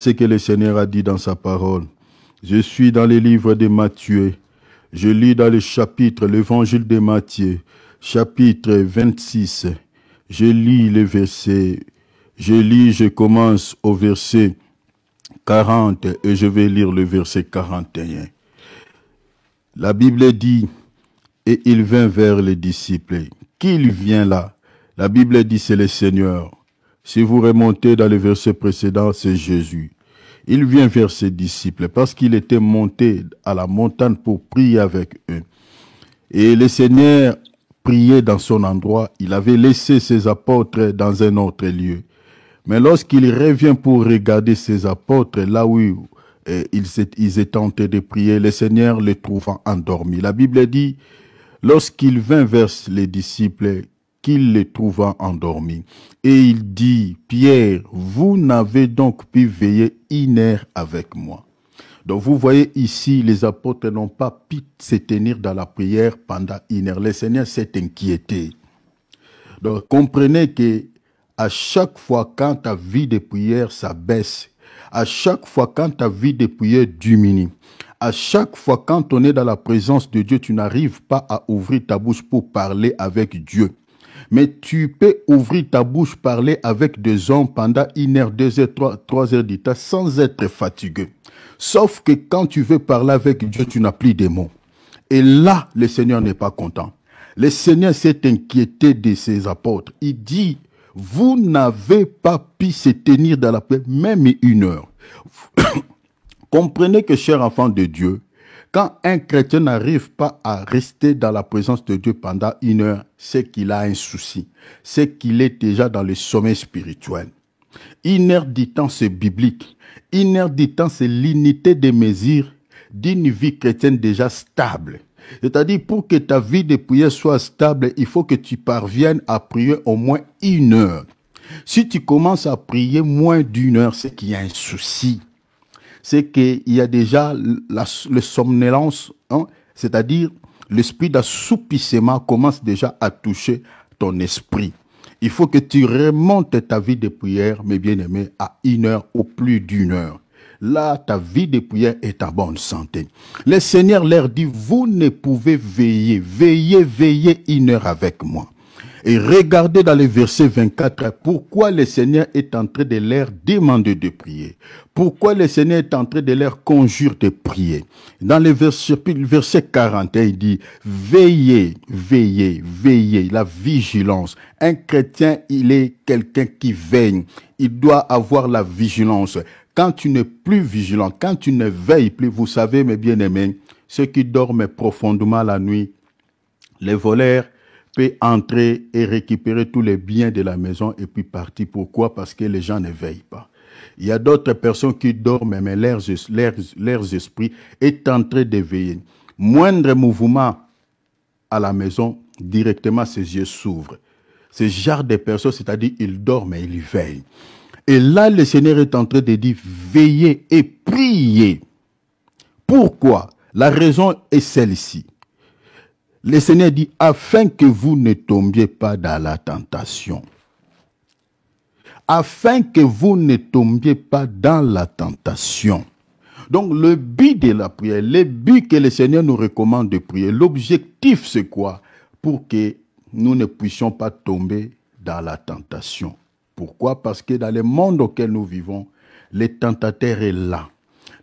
ce que le Seigneur a dit dans sa parole. Je suis dans les livres de Matthieu. Je lis dans le chapitre, l'évangile de Matthieu, chapitre 26. Je lis le verset. Je commence au verset 40 et je vais lire le verset 41. La Bible dit, et il vint vers les disciples. Qui vient là? La Bible dit, c'est le Seigneur. Si vous remontez dans le verset précédent, c'est Jésus. Il vient vers ses disciples parce qu'il était monté à la montagne pour prier avec eux. Et le Seigneur priait dans son endroit. Il avait laissé ses apôtres dans un autre lieu. Mais lorsqu'il revient pour regarder ses apôtres, là où ils étaient en train de prier, le Seigneur les trouvant endormis. La Bible dit, lorsqu'il vint vers les disciples, qu'il les trouva endormis. Et il dit, Pierre, vous n'avez donc pu veiller 1 heure avec moi. Donc vous voyez ici, les apôtres n'ont pas pu se tenir dans la prière pendant 1 heure. Le Seigneur s'est inquiété. Donc comprenez que à chaque fois quand ta vie de prière s'abaisse, à chaque fois quand ta vie de prière diminue, à chaque fois quand on est dans la présence de Dieu, tu n'arrives pas à ouvrir ta bouche pour parler avec Dieu. Mais tu peux ouvrir ta bouche, parler avec des hommes pendant 1 heure, 2 heures, 3 heures du temps sans être fatigué. Sauf que quand tu veux parler avec Dieu, tu n'as plus de mots. Et là, le Seigneur n'est pas content. Le Seigneur s'est inquiété de ses apôtres. Il dit, vous n'avez pas pu se tenir dans la paix, même 1 heure. Comprenez que, chers enfants de Dieu, quand un chrétien n'arrive pas à rester dans la présence de Dieu pendant 1 heure, c'est qu'il a un souci. C'est qu'il est déjà dans le sommeil spirituel. 1 heure du temps, c'est biblique. 1 heure du temps, c'est l'unité des mesures d'une vie chrétienne déjà stable. C'est-à-dire, pour que ta vie de prière soit stable, il faut que tu parviennes à prier au moins 1 heure. Si tu commences à prier moins d'1 heure, c'est qu'il y a un souci. C'est qu'il y a déjà le somnolence, hein, c'est-à-dire l'esprit d'assoupissement commence déjà à toucher ton esprit. Il faut que tu remontes ta vie de prière, mes bien-aimés, à 1 heure ou plus d'1 heure. Là, ta vie de prière est en bonne santé. Le Seigneur leur dit, vous ne pouvez veiller 1 heure avec moi. Et regardez dans le verset 24, pourquoi le Seigneur est en train de leur demander de prier. Pourquoi le Seigneur est en train de leur conjurer de prier. Dans le verset 41, il dit, veillez, la vigilance. Un chrétien, il est quelqu'un qui veille. Il doit avoir la vigilance. Quand tu n'es plus vigilant, quand tu ne veilles plus, vous savez, mes bien-aimés, ceux qui dorment profondément la nuit, les voleurs, peut entrer et récupérer tous les biens de la maison et puis partir. Pourquoi? Parce que les gens ne veillent pas. Il y a d'autres personnes qui dorment, mais leurs esprits est en train de veiller. Moindre mouvement à la maison, directement ses yeux s'ouvrent. Ce genre de personnes, c'est-à-dire ils dorment et ils veillent. Et là, le Seigneur est en train de dire, veillez et priez. Pourquoi? La raison est celle-ci. Le Seigneur dit, afin que vous ne tombiez pas dans la tentation. Afin que vous ne tombiez pas dans la tentation. Donc, le but de la prière, le but que le Seigneur nous recommande de prier, l'objectif c'est quoi? Pour que nous ne puissions pas tomber dans la tentation. Pourquoi? Parce que dans le monde auquel nous vivons, le tentateur est là.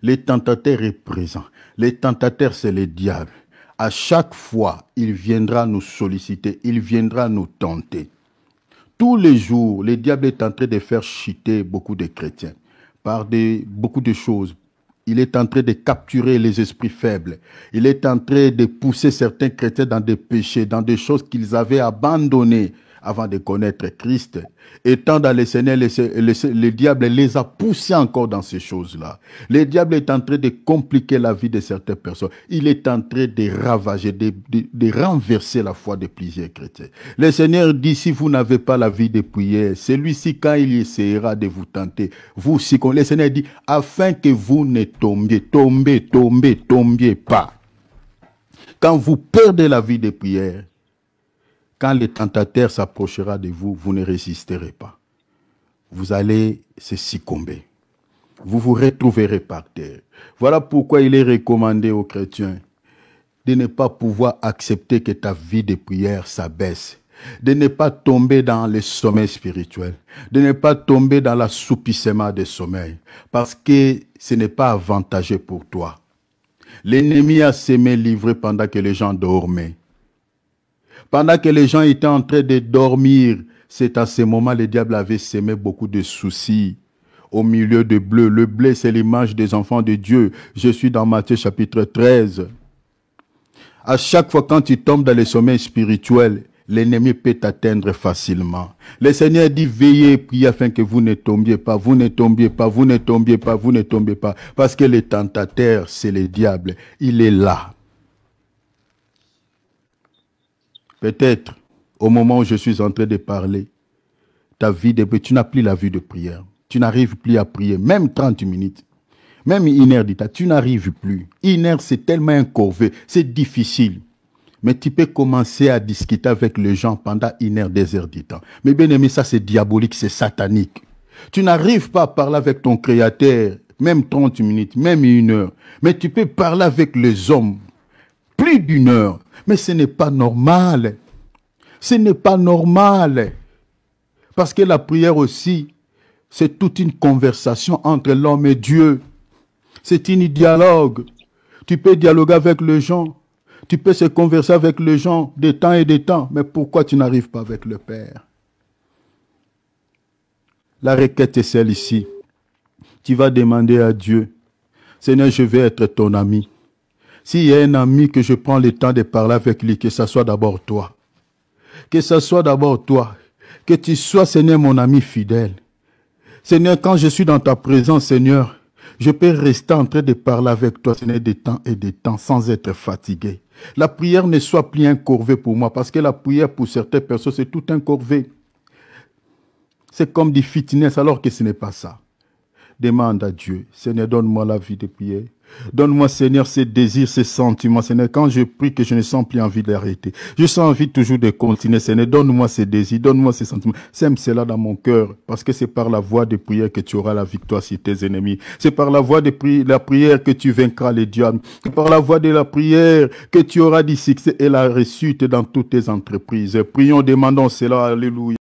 Le tentateur est présent. Le tentateur, c'est le diable. À chaque fois, il viendra nous solliciter, il viendra nous tenter. Tous les jours, le diable est en train de faire chuter beaucoup de chrétiens par beaucoup de choses. Il est en train de capturer les esprits faibles. Il est en train de pousser certains chrétiens dans des péchés, dans des choses qu'ils avaient abandonnées avant de connaître Christ. Étant dans le Seigneur, le diable les a poussés encore dans ces choses-là. Le diable est en train de compliquer la vie de certaines personnes. Il est en train de ravager, de renverser la foi de plusieurs chrétiens. Le Seigneur dit, si vous n'avez pas la vie de prière, celui-ci, quand il essaiera de vous tenter, vous aussi, le Seigneur dit, afin que vous ne tombiez pas. Quand vous perdez la vie de prière, quand le tentateur s'approchera de vous, vous ne résisterez pas. Vous allez se succomber. vous vous retrouverez par terre. Voilà pourquoi il est recommandé aux chrétiens de ne pas pouvoir accepter que ta vie de prière s'abaisse, de ne pas tomber dans le sommeil spirituel, de ne pas tomber dans l'assoupissement des sommeils, parce que ce n'est pas avantageux pour toi. L'ennemi a semé livré pendant que les gens dormaient. Pendant que les gens étaient en train de dormir, c'est à ce moment que le diable avait semé beaucoup de soucis au milieu de bleu. Le blé, c'est l'image des enfants de Dieu. Je suis dans Matthieu chapitre 13. À chaque fois quand tu tombes dans le sommeil spirituel, l'ennemi peut t'atteindre facilement. Le Seigneur dit, veillez et priez afin que vous ne tombiez pas, vous ne tombiez pas, vous ne tombiez pas, vous ne tombiez pas. Parce que le tentateur, c'est le diable. Il est là. Peut-être, au moment où je suis en train de parler, ta vie de prière, tu n'as plus la vie de prière. Tu n'arrives plus à prier, même 30 minutes. Même 1 heure d'état, tu n'arrives plus. 1 heure, c'est tellement incurvé, c'est difficile. Mais tu peux commencer à discuter avec les gens pendant 1 heure, 2 heures du temps. Mais bien aimé, ça c'est diabolique, c'est satanique. Tu n'arrives pas à parler avec ton Créateur, même 30 minutes, même 1 heure. Mais tu peux parler avec les hommes, plus d'1 heure. Mais ce n'est pas normal. Ce n'est pas normal. Parce que la prière aussi, c'est toute une conversation entre l'homme et Dieu. C'est un dialogue. Tu peux dialoguer avec les gens. Tu peux se converser avec les gens de temps et de temps. Mais pourquoi tu n'arrives pas avec le Père? La requête est celle-ci. Tu vas demander à Dieu, Seigneur, je vais être ton ami. S'il y a un ami que je prends le temps de parler avec lui, que ce soit d'abord toi. Que ce soit d'abord toi. Que tu sois, Seigneur, mon ami fidèle. Seigneur, quand je suis dans ta présence, Seigneur, je peux rester en train de parler avec toi, Seigneur, des temps et des temps, sans être fatigué. La prière ne soit plus un corvée pour moi, parce que la prière, pour certaines personnes, c'est tout un corvée. C'est comme du fitness, alors que ce n'est pas ça. Demande à Dieu, Seigneur, donne-moi la vie de prier. Donne-moi, Seigneur, ces désirs, ces sentiments. Seigneur, quand je prie, que je ne sens plus envie d'arrêter. Je sens envie toujours de continuer. Seigneur, donne-moi ces désirs, donne-moi ces sentiments. Sème cela dans mon cœur, parce que c'est par la voie de prière que tu auras la victoire sur tes ennemis. C'est par la voie de la prière que tu vaincras les diables. C'est par la voie de la prière que tu auras du succès et la réussite dans toutes tes entreprises. Prions, demandons cela. Alléluia.